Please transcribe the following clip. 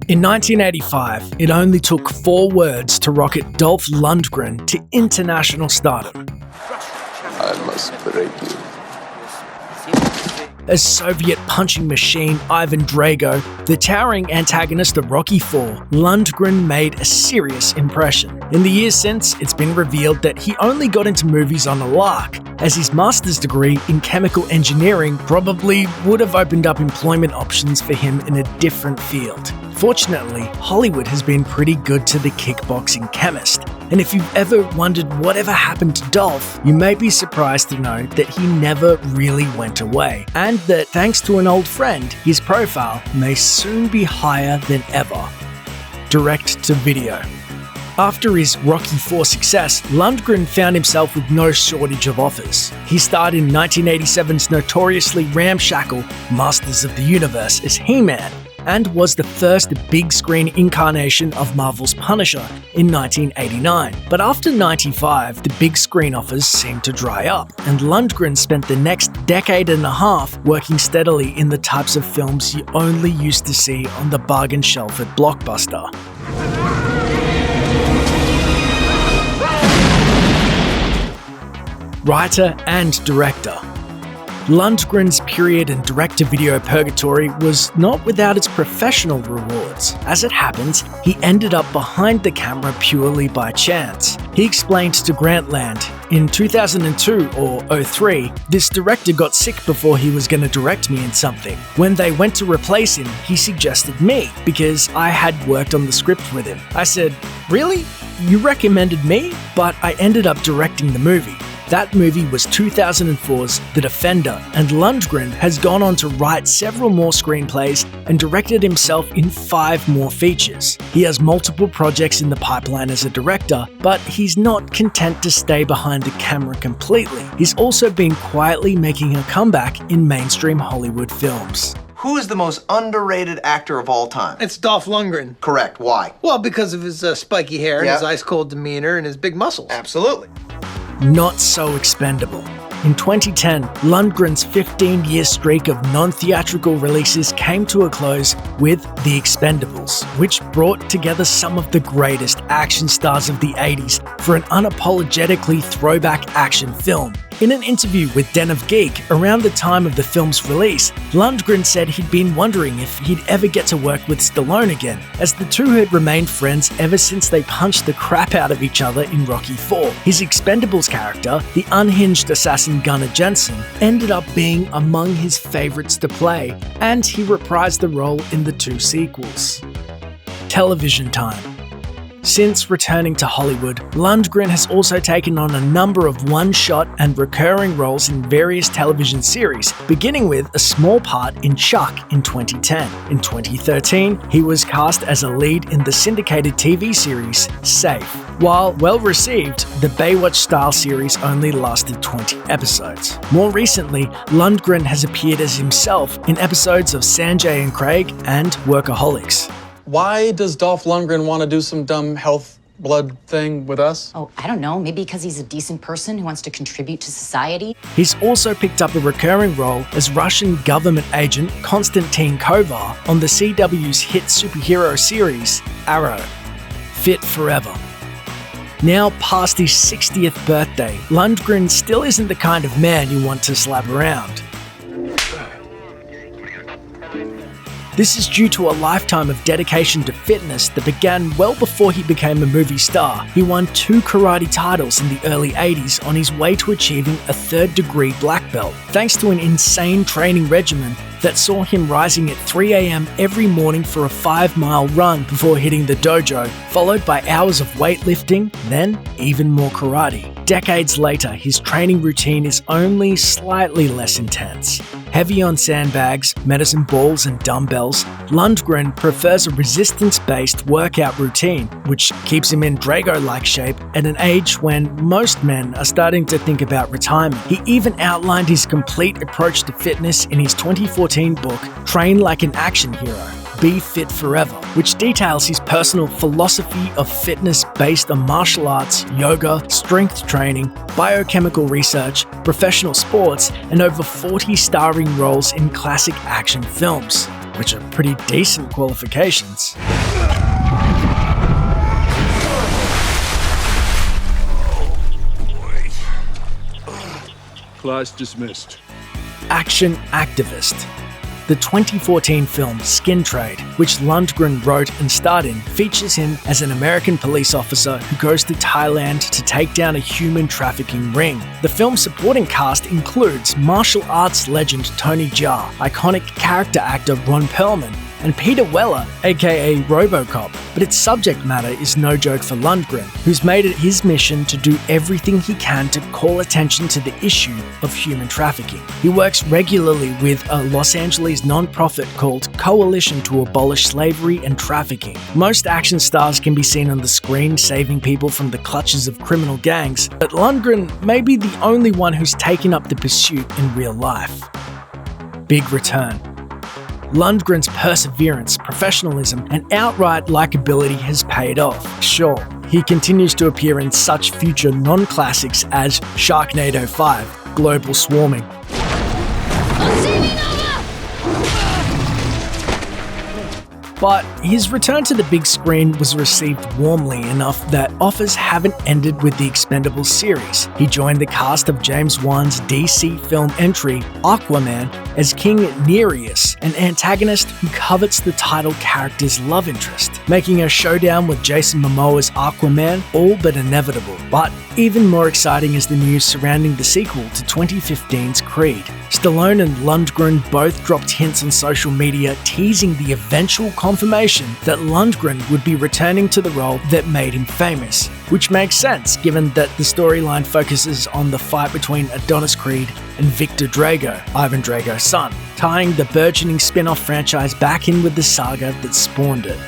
In 1985, it only took 4 words to rocket Dolph Lundgren to international stardom. I must break you. As Soviet punching machine Ivan Drago, the towering antagonist of Rocky IV, Lundgren made a serious impression. In the years since, it's been revealed that he only got into movies on a lark, as his master's degree in chemical engineering probably would have opened up employment options for him in a different field. Fortunately, Hollywood has been pretty good to the kickboxing chemist, and if you've ever wondered whatever happened to Dolph, you may be surprised to know that he never really went away, and that thanks to an old friend, his profile may soon be higher than ever. Direct to video. After his Rocky IV success, Lundgren found himself with no shortage of offers. He starred in 1987's notoriously ramshackle Masters of the Universe as He-Man, and was the first big-screen incarnation of Marvel's Punisher in 1989. But after 95, the big-screen offers seemed to dry up, and Lundgren spent the next decade and a half working steadily in the types of films you only used to see on the bargain shelf at Blockbuster. Writer and director. Lundgren's period in direct-to-video purgatory was not without its professional rewards. As it happens, he ended up behind the camera purely by chance. He explained to Grantland, in 2002 or 03, this director got sick before he was going to direct me in something. When they went to replace him, he suggested me, because I had worked on the script with him. I said, "Really? You recommended me?" But I ended up directing the movie. That movie was 2004's The Defender, and Lundgren has gone on to write several more screenplays and directed himself in 5 more features. He has multiple projects in the pipeline as a director, but he's not content to stay behind the camera completely. He's also been quietly making a comeback in mainstream Hollywood films. Who is the most underrated actor of all time? It's Dolph Lundgren. Correct. Why? Well, because of his spiky hair and his ice-cold demeanor and his big muscles. Absolutely. Not so expendable. In 2010, Lundgren's 15-year streak of non-theatrical releases came to a close with The Expendables, which brought together some of the greatest action stars of the 80s for an unapologetically throwback action film. In an interview with Den of Geek around the time of the film's release, Lundgren said he'd been wondering if he'd ever get to work with Stallone again, as the two had remained friends ever since they punched the crap out of each other in Rocky IV. His Expendables character, the unhinged assassin Gunnar Jensen, ended up being among his favorites to play, and he reprised the role in the 2 sequels. Television time. Since returning to Hollywood, Lundgren has also taken on a number of one-shot and recurring roles in various television series, beginning with a small part in Chuck in 2010. In 2013, he was cast as a lead in the syndicated TV series Safe. While well-received, the Baywatch-style series only lasted 20 episodes. More recently, Lundgren has appeared as himself in episodes of Sanjay and Craig and Workaholics. Why does Dolph Lundgren want to do some dumb health blood thing with us? Oh, I don't know. Maybe because he's a decent person who wants to contribute to society. He's also picked up a recurring role as Russian government agent Konstantin Kovar on the CW's hit superhero series, Arrow. Fit forever. Now past his 60th birthday, Lundgren still isn't the kind of man you want to slap around. This is due to a lifetime of dedication to fitness that began well before he became a movie star. He won 2 karate titles in the early 80s on his way to achieving a 3rd-degree black belt, thanks to an insane training regimen that saw him rising at 3 a.m. every morning for a 5-mile run before hitting the dojo, followed by hours of weightlifting, then even more karate. Decades later, his training routine is only slightly less intense. Heavy on sandbags, medicine balls and dumbbells, Lundgren prefers a resistance-based workout routine, which keeps him in Drago-like shape at an age when most men are starting to think about retirement. He even outlined his complete approach to fitness in his 2014 book, Train Like an Action Hero. Be Fit Forever, which details his personal philosophy of fitness based on martial arts, yoga, strength training, biochemical research, professional sports, and over 40 starring roles in classic action films. which are pretty decent qualifications. Class dismissed. Action activist. The 2014 film Skin Trade, which Lundgren wrote and starred in, features him as an American police officer who goes to Thailand to take down a human trafficking ring. The film's supporting cast includes martial arts legend Tony Jaa, iconic character actor Ron Perlman, and Peter Weller, aka RoboCop, but its subject matter is no joke for Lundgren, who's made it his mission to do everything he can to call attention to the issue of human trafficking. He works regularly with a Los Angeles non-profit called Coalition to Abolish Slavery and Trafficking. Most action stars can be seen on the screen saving people from the clutches of criminal gangs, but Lundgren may be the only one who's taken up the pursuit in real life. Big return. Lundgren's perseverance, professionalism, and outright likability has paid off. Sure, he continues to appear in such future non-classics as Sharknado 5, Global Swarming, but his return to the big screen was received warmly enough that offers haven't ended with the Expendable series. He joined the cast of James Wan's DC film entry, Aquaman, as King Nereus, an antagonist who covets the title character's love interest, making a showdown with Jason Momoa's Aquaman all but inevitable. But even more exciting is the news surrounding the sequel to 2015's Creed. Stallone and Lundgren both dropped hints on social media teasing the eventual confirmation that Lundgren would be returning to the role that made him famous, which makes sense given that the storyline focuses on the fight between Adonis Creed and Victor Drago, Ivan Drago's son, tying the burgeoning spin-off franchise back in with the saga that spawned it.